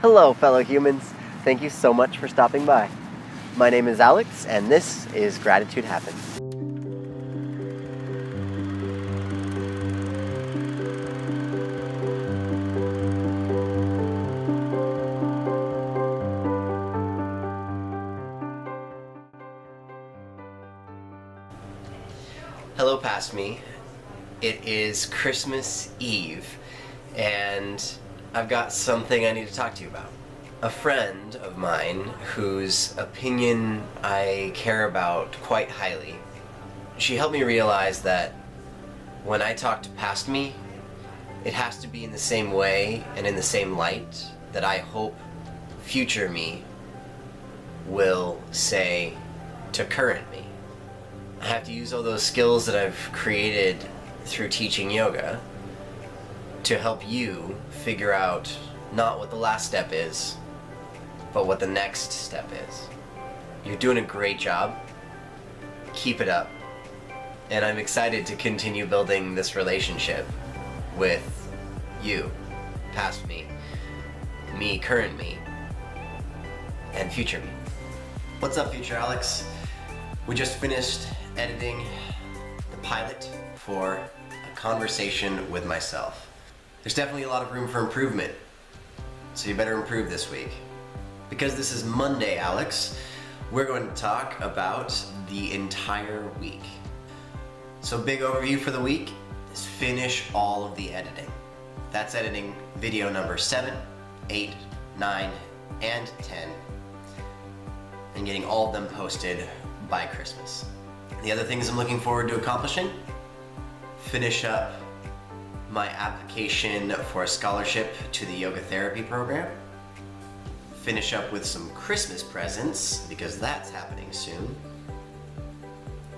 Hello, fellow humans. Thank you so much for stopping by. My name is Alex, and this is Gratitude Happens. Hello, past me. It is Christmas Eve, and I've got something I need to talk to you about. A friend of mine whose opinion I care about quite highly, she helped me realize that when I talk to past me, it has to be in the same way and in the same light that I hope future me will say to current me. I have to use all those skills that I've created through teaching yoga to help you figure out not what the last step is, but what the next step is. You're doing a great job. Keep it up. And I'm excited to continue building this relationship with you, past me, current me, and future me. What's up, future Alex? We just finished editing the pilot for A Conversation with Myself. There's definitely a lot of room for improvement, so you better improve this week. Because this is Monday, Alex, we're going to talk about the entire week. So big overview for the week is finish all of the editing. That's editing video number 7, 8, 9, and 10, and getting all of them posted by Christmas. The other things I'm looking forward to accomplishing: finish up my application for a scholarship to the yoga therapy program, finish up with some Christmas presents, because that's happening soon,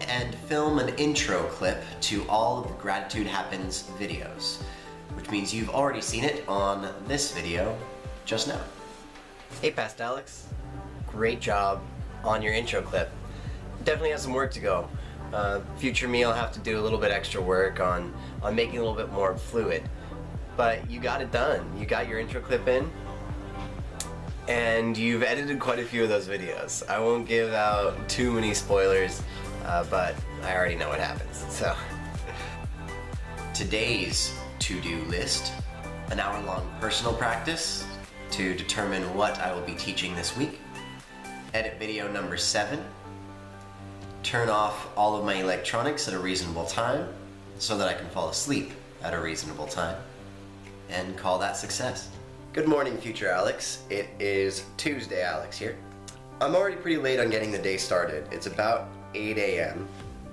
and film an intro clip to all of the Gratitude Happens videos, which means you've already seen it on this video just now. Hey, past Alex. Great job on your intro clip. Definitely has some work to go. Future me will have to do a little bit extra work on making it a little bit more fluid. But you got it done. You got your intro clip in, and you've edited quite a few of those videos. I won't give out too many spoilers, but I already know what happens. So today's to-do list: an hour-long personal practice to determine what I will be teaching this week, edit video number 7, turn off all of my electronics at a reasonable time so that I can fall asleep at a reasonable time, and call that success. Good morning, future Alex. It is Tuesday Alex here. I'm already pretty late on getting the day started. It's about 8 a.m.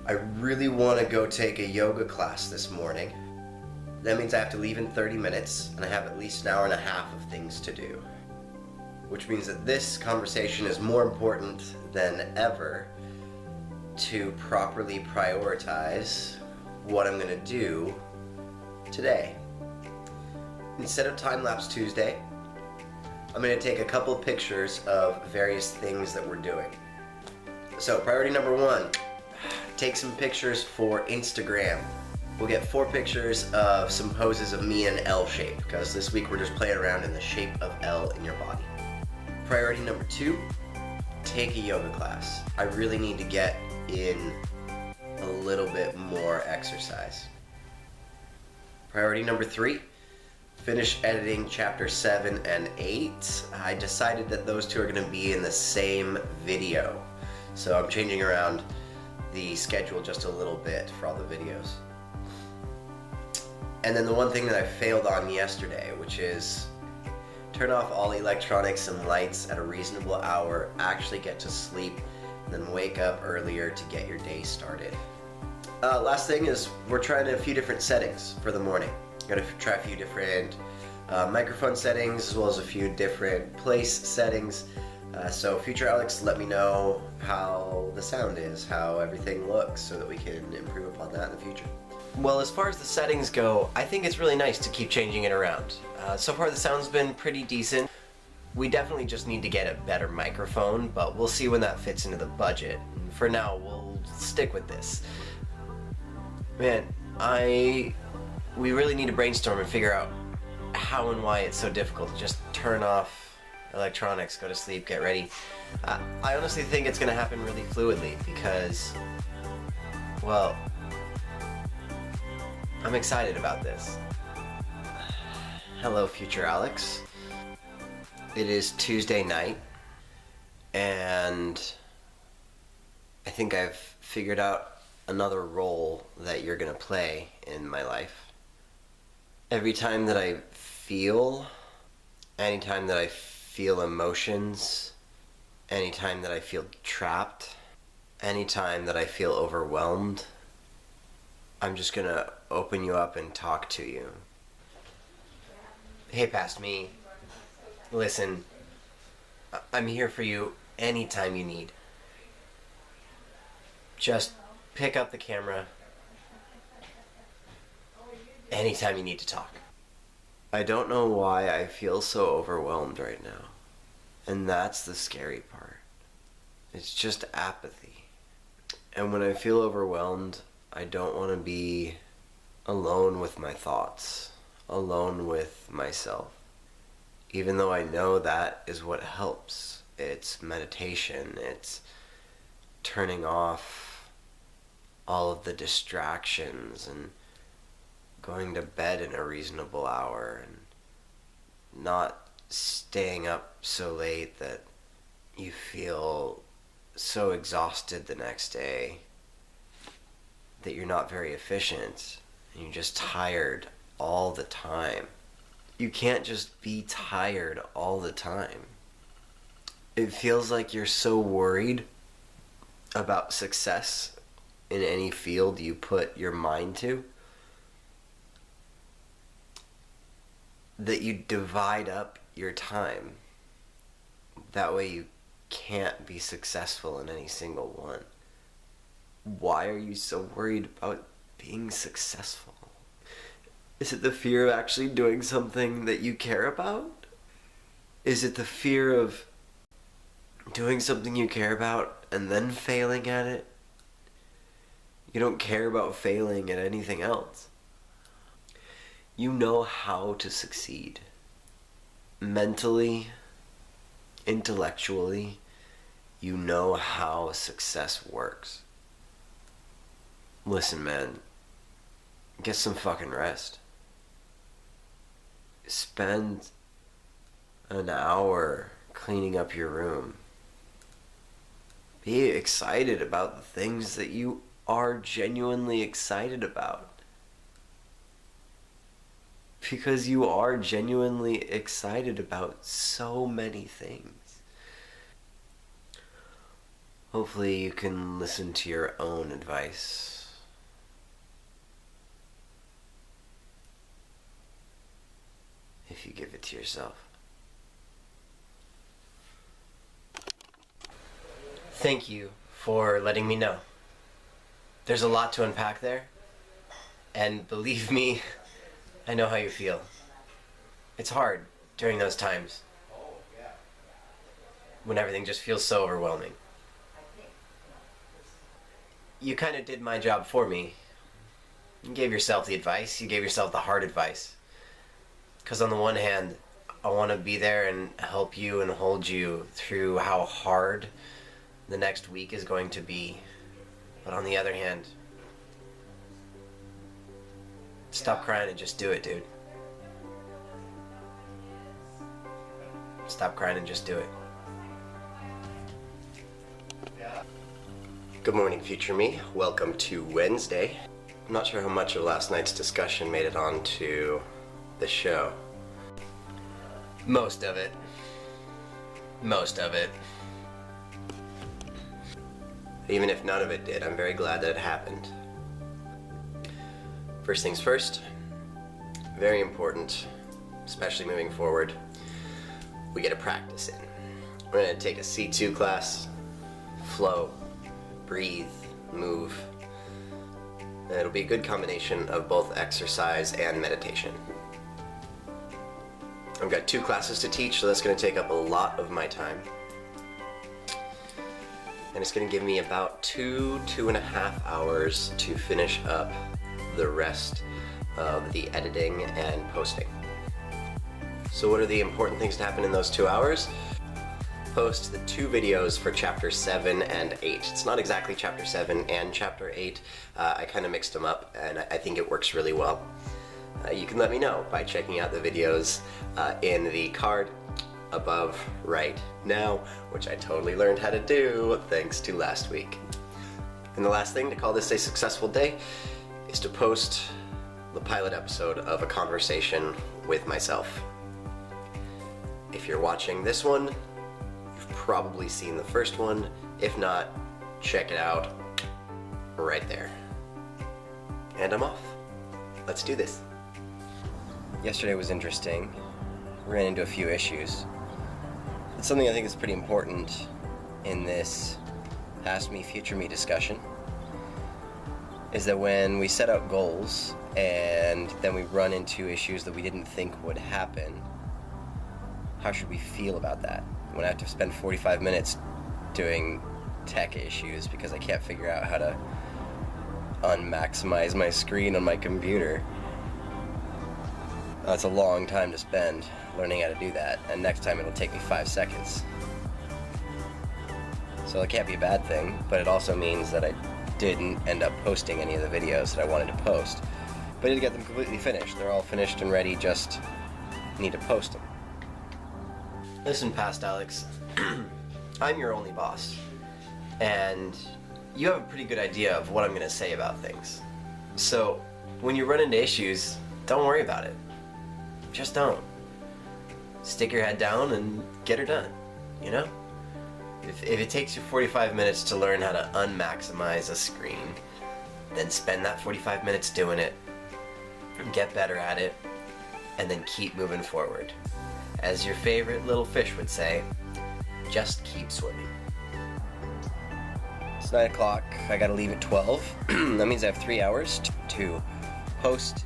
I really want to go take a yoga class this morning. That means I have to leave in 30 minutes, and I have at least an hour and a half of things to do. Which means that this conversation is more important than ever to properly prioritize what I'm going to do today. Instead of Time-Lapse Tuesday, I'm going to take a couple pictures of various things that we're doing. So priority number 1, take some pictures for Instagram. We'll get 4 pictures of some poses of me in an L shape, because this week we're just playing around in the shape of L in your body. Priority number 2, take a yoga class. I really need to get in a little bit more exercise. Priority number 3, finish editing chapter 7 and 8. I decided that those two are going to be in the same video, so I'm changing around the schedule just a little bit for all the videos. And then the one thing that I failed on yesterday, which is turn off all electronics and lights at a reasonable hour, actually get to sleep, and then wake up earlier to get your day started. Last thing is, we're trying a few different settings for the morning. Gotta try a few different microphone settings, as well as a few different place settings. So future Alex, let me know how the sound is, how everything looks, so that we can improve upon that in the future. Well, as far as the settings go, I think it's really nice to keep changing it around. So far the sound's been pretty decent. We definitely just need to get a better microphone, but we'll see when that fits into the budget. For now, we'll stick with this. Man, we really need to brainstorm and figure out how and why it's so difficult to just turn off electronics, go to sleep, get ready. I honestly think it's gonna happen really fluidly because, well, I'm excited about this. Hello, future Alex. It is Tuesday night, and I think I've figured out another role that you're gonna play in my life. Every time that I feel, anytime that I feel emotions, anytime that I feel trapped, anytime that I feel overwhelmed, I'm just gonna open you up and talk to you. Hey, past me. Listen, I'm here for you anytime you need. Just pick up the camera anytime you need to talk. I don't know why I feel so overwhelmed right now. And that's the scary part. It's just apathy. And when I feel overwhelmed, I don't want to be alone with my thoughts, alone with myself. Even though I know that is what helps. It's meditation, it's turning off all of the distractions and going to bed in a reasonable hour and not staying up so late that you feel so exhausted the next day that you're not very efficient and you're just tired all the time. You can't just be tired all the time. It feels like you're so worried about success in any field you put your mind to that you divide up your time. That way you can't be successful in any single one. Why are you so worried about being successful? Is it the fear of actually doing something that you care about? Is it the fear of doing something you care about and then failing at it? You don't care about failing at anything else. You know how to succeed. Mentally, intellectually, you know how success works. Listen, man, get some fucking rest. Spend an hour cleaning up your room. Be excited about the things that you are genuinely excited about. Because you are genuinely excited about so many things. Hopefully you can listen to your own advice. If you give it to yourself. Thank you for letting me know. There's a lot to unpack there, and believe me, I know how you feel. It's hard during those times when everything just feels so overwhelming. You kind of did my job for me. You gave yourself the advice, you gave yourself the hard advice. Because on the one hand, I want to be there and help you and hold you through how hard the next week is going to be. But on the other hand, stop crying and just do it, dude. Stop crying and just do it. Good morning, future me. Welcome to Wednesday. I'm not sure how much of last night's discussion made it onto the show. Most of it. Most of it. Even if none of it did, I'm very glad that it happened. First things first, very important, especially moving forward, we get to practice in. We're going to take a C2 class, flow, breathe, move. And it'll be a good combination of both exercise and meditation. I've got 2 classes to teach, so that's going to take up a lot of my time. And it's going to give me about 2.5 hours to finish up the rest of the editing and posting. So what are the important things to happen in those 2 hours? Post the 2 videos for chapter 7 and 8. It's not exactly chapter 7 and chapter 8. I kind of mixed them up, and I think it works really well. You can let me know by checking out the videos in the card above right now, which I totally learned how to do thanks to last week. And the last thing to call this a successful day is to post the pilot episode of A Conversation with Myself. If you're watching this one, you've probably seen the first one. If not, check it out right there. And I'm off. Let's do this. Yesterday was interesting. Ran into a few issues. It's something I think is pretty important in this past me, future me discussion, is that when we set out goals and then we run into issues that we didn't think would happen, how should we feel about that? When I have to spend 45 minutes doing tech issues because I can't figure out how to unmaximize my screen on my computer. That's a long time to spend learning how to do that, and next time it'll take me 5 seconds. So it can't be a bad thing, but it also means that I didn't end up posting any of the videos that I wanted to post. But I did get them completely finished. They're all finished and ready, just need to post them. Listen, past Alex, I'm your only boss, and you have a pretty good idea of what I'm going to say about things. So when you run into issues, don't worry about it. Just don't. Stick your head down and get her done, you know? If it takes you 45 minutes to learn how to unmaximize a screen, then spend that 45 minutes doing it, get better at it, and then keep moving forward. As your favorite little fish would say, just keep swimming. It's 9 o'clock, I gotta leave at 12. That means I have 3 hours to post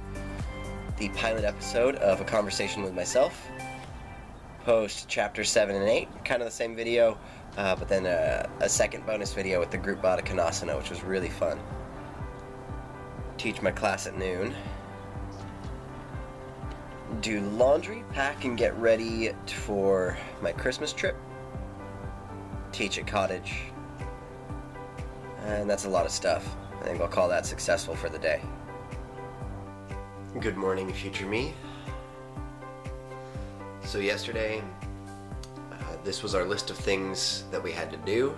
the pilot episode of A Conversation with Myself, post chapter 7 and 8, kind of the same video, but then a second bonus video with the group Kanasana, which was really fun. Teach my class at noon. Do laundry, pack, and get ready for my Christmas trip. Teach at cottage. And that's a lot of stuff. I think I'll call that successful for the day. Good morning, future me. So yesterday, this was our list of things that we had to do,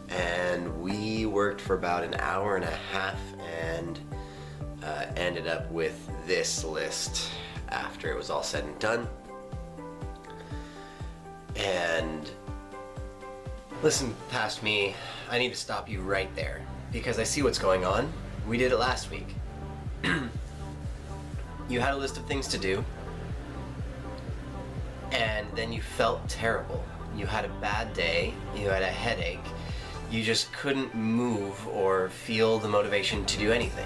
and we worked for about an hour and a half and ended up with this list after it was all said and done. And listen, past me, I need to stop you right there because I see what's going on. We did it last week. You had a list of things to do, and then you felt terrible. You had a bad day, you had a headache, you just couldn't move or feel the motivation to do anything.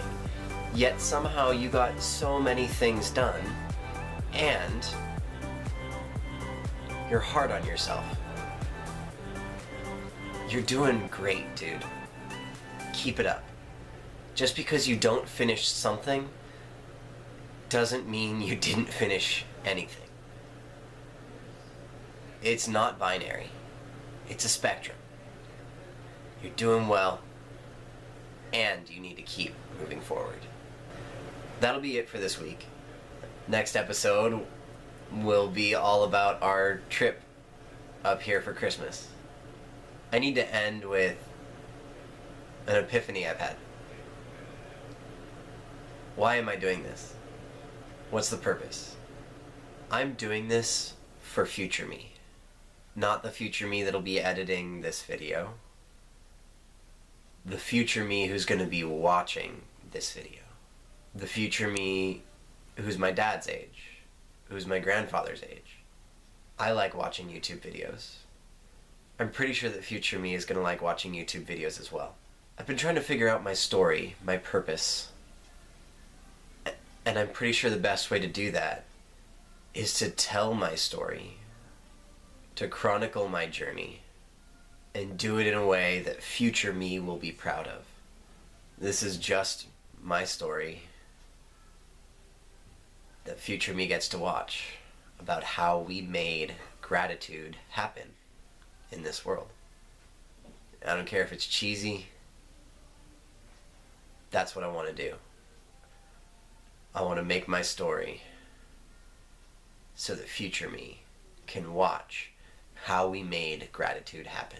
Yet somehow you got so many things done, and you're hard on yourself. You're doing great, dude. Keep it up. Just because you don't finish something doesn't mean you didn't finish anything. It's not binary. It's a spectrum. You're doing well, and you need to keep moving forward. That'll be it for this week. Next episode will be all about our trip up here for Christmas. I need to end with an epiphany I've had. Why am I doing this? What's the purpose? I'm doing this for future me. Not the future me that'll be editing this video. The future me who's going to be watching this video. The future me who's my dad's age. Who's my grandfather's age. I like watching YouTube videos. I'm pretty sure that future me is going to like watching YouTube videos as well. I've been trying to figure out my story, my purpose. And I'm pretty sure the best way to do that is to tell my story, to chronicle my journey, and do it in a way that future me will be proud of. This is just my story that future me gets to watch. about how we made gratitude happen in this world. I don't care if it's cheesy. That's what I want to do. I want to make my story so that future me can watch how we made gratitude happen.